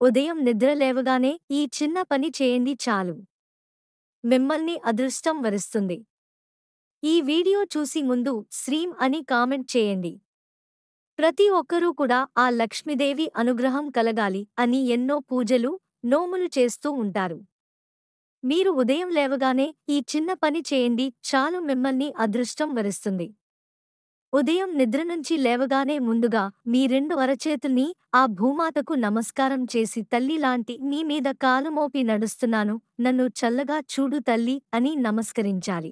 ఉదయం నిద్ర లేవగానే ఈ చిన్న పని చేయండి చాలు. మిమ్మల్ని అదృష్టం వరిస్తుంది. ఈ వీడియో చూసి ముందు శ్రీం అని కామెంట్ చేయండి. ప్రతి ఒక్కరూ కూడా ఆ లక్ష్మీదేవి అనుగ్రహం కలగాలి అని ఎన్నో పూజలు, నోములు చేస్తూ ఉంటారు. మీరు ఉదయం లేవగానే ఈ చిన్న పని చేయండి చాలు మిమ్మల్ని అదృష్టం వరిస్తుంది. ఉదయం నిద్ర నుంచి లేవగానే ముందుగా మీ రెండు అరచేతుల్ని ఆ భూమాతకు నమస్కారం చేసి తల్లిలాంటి నీ మీద కాలు మోపి నడుస్తున్నాను, నన్ను చల్లగా చూడు తల్లి అని నమస్కరించాలి.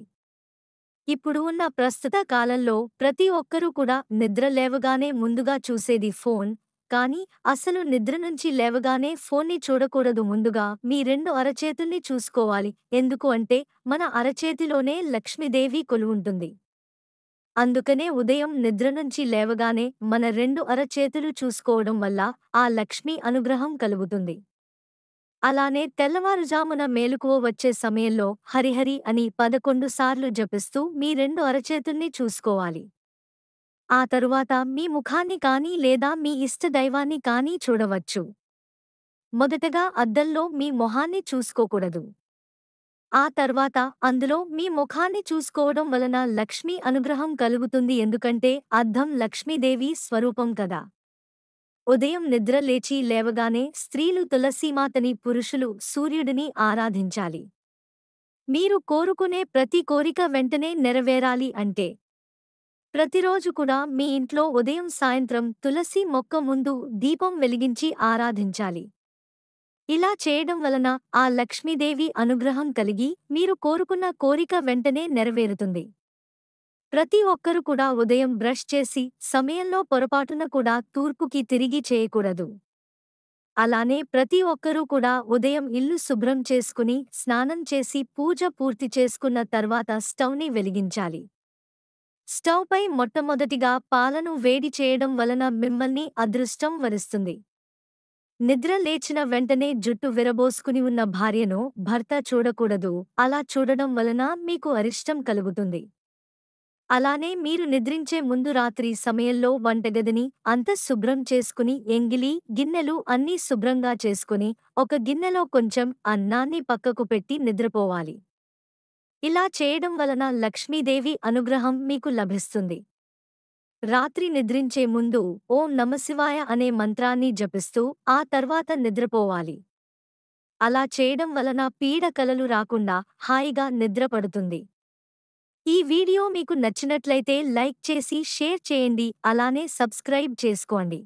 ఇప్పుడు ఉన్న ప్రస్తుత కాలంలో ప్రతి ఒక్కరూ కూడా నిద్ర లేవగానే ముందుగా చూసేది ఫోన్. కానీ అసలు నిద్ర నుంచి లేవగానే ఫోన్ని చూడకూడదు, ముందుగా మీ రెండు అరచేతుల్ని చూసుకోవాలి. ఎందుకు అంటే మన అరచేతిలోనే లక్ష్మీదేవి కొలువుంటుంది. అందుకనే ఉదయం నిద్ర నుంచి లేవగానే మన రెండు అరచేతులు చూసుకోవడం వల్ల ఆ లక్ష్మీ అనుగ్రహం కలుగుతుంది. అలానే తెల్లవారుజామున మేలుకువ వచ్చే సమయంలో హరిహరి అని 11 సార్లు జపిస్తూ మీ రెండు అరచేతుల్ని చూసుకోవాలి. ఆ తరువాత మీ ముఖాన్ని కానీ లేదా మీ ఇష్ట దైవాన్ని కానీ చూడవచ్చు. మొదటగా అద్దంలో మీ మొహాన్ని చూసుకోకూడదు. ఆ తర్వాత అందులో మీ ముఖాన్ని చూసుకోవడం వలన లక్ష్మీ అనుగ్రహం కలుగుతుంది, ఎందుకంటే అద్దం లక్ష్మీదేవి స్వరూపం కదా. ఉదయం నిద్ర లేచి లేవగానే స్త్రీలు తులసీమాతని, పురుషులు సూర్యుడిని ఆరాధించాలి. మీరు కోరుకునే ప్రతి కోరిక వెంటనే నెరవేరాలి అంటే ప్రతిరోజు కూడా మీ ఇంట్లో ఉదయం సాయంత్రం తులసి మొక్క ముందు దీపం వెలిగించి ఆరాధించాలి. ఇలా చేయడం వలన ఆ లక్ష్మీదేవి అనుగ్రహం కలిగి మీరు కోరుకున్న కోరిక వెంటనే నెరవేరుతుంది. ప్రతి ఒక్కరు కూడా ఉదయం బ్రష్ చేసి సమయంలో పొరపాటున కూడా తూర్పుకి తిరిగి చేయకూడదు. అలానే ప్రతి ఒక్కరూ కూడా ఉదయం ఇల్లు శుభ్రం చేసుకుని స్నానం చేసి పూజ పూర్తి చేసుకున్న తర్వాత స్టవ్ని వెలిగించాలి. స్టవ్ పై మొట్టమొదటిగా పాలను వేడి చేయడం వలన మిమ్మల్ని అదృష్టం వరిస్తుంది. నిద్ర లేచిన వెంటనే జుట్టు విరబోసుకుని ఉన్న భార్యను భర్త చూడకూడదు, అలా చూడడం వలన మీకు అరిష్టం కలుగుతుంది. అలానే మీరు నిద్రించే ముందు రాత్రి సమయంలో వంటగదిని అంత శుభ్రం చేసుకుని ఎంగిలి గిన్నెలు అన్నీ శుభ్రంగా చేసుకుని ఒక గిన్నెలో కొంచెం అన్నాన్ని పక్కకు పెట్టి నిద్రపోవాలి. ఇలా చేయడం వలన లక్ష్మీదేవి అనుగ్రహం మీకు లభిస్తుంది. రాత్రి నిద్రించే ముందు ఓం నమశివాయ అనే మంత్రాన్ని జపిస్తూ ఆ తర్వాత నిద్రపోవాలి. అలా చేయడం వలన పీడ కలలు రాకుండా హాయిగా నిద్ర పడుతుంది. ఈ వీడియో మీకు నచ్చినట్లయితే లైక్ చేసి షేర్ చేయండి, అలానే సబ్స్క్రైబ్ చేసుకోండి.